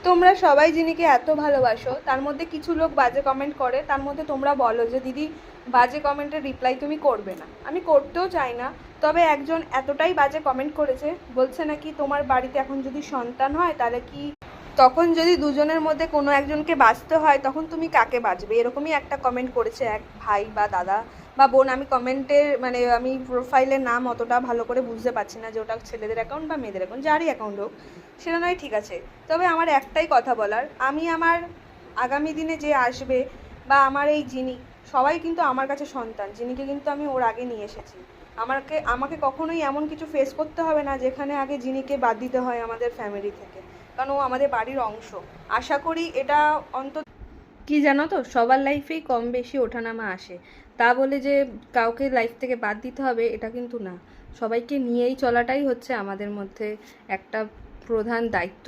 তোমরা সবাই জিনিকে এত ভালোবাসো, তার মধ্যে কিছু লোক বাজে কমেন্ট করে, তার মধ্যে তোমরা বলো যে দিদি বাজে কমেন্টের রিপ্লাই তুমি করবে না। আমি করতেও চাই না, তবে একজন এতটাই বাজে কমেন্ট করেছে, বলছে নাকি তোমার বাড়িতে এখন যদি সন্তান হয় তাহলে কি, তখন যদি দুজনের মধ্যে কোনো একজনকে বাঁচতে হয় তখন তুমি কাকে বাঁচবে, এরকমই একটা কমেন্ট করেছে এক ভাই বা দাদা বা বোন। আমি কমেন্টের মানে আমি প্রোফাইলের নাম অতটা ভালো করে বুঝতে পারছি না যে ওটা ছেলেদের অ্যাকাউন্ট বা মেয়েদের অ্যাকাউন্ট, যারই অ্যাকাউন্ট হোক সেটা নয়, ঠিক আছে। তবে আমার একটাই কথা বলার, আমি আমার আগামী দিনে যে আসবে বা আমার এই যিনি, সবাই কিন্তু আমার কাছে সন্তান। যিনিকে কিন্তু আমি ওর আগে নিয়ে এসেছি। আমাকে আমাকে কখনোই এমন কিছু ফেস করতে হবে না যেখানে আগে যিনিকে বাদ দিতে হয় আমাদের ফ্যামিলি থেকে, কারণ ও আমাদের বাড়ির অংশ। আশা করি এটা অন্তত, কি জানো তো, সবার লাইফেই কম বেশি ওঠানামা আসে, তা বলে যে কাউকে লাইফ থেকে বাদ দিতে হবে এটা কিন্তু না। সবাইকে নিয়েই চলাটাই হচ্ছে আমাদের মধ্যে একটা প্রধান দায়িত্ব।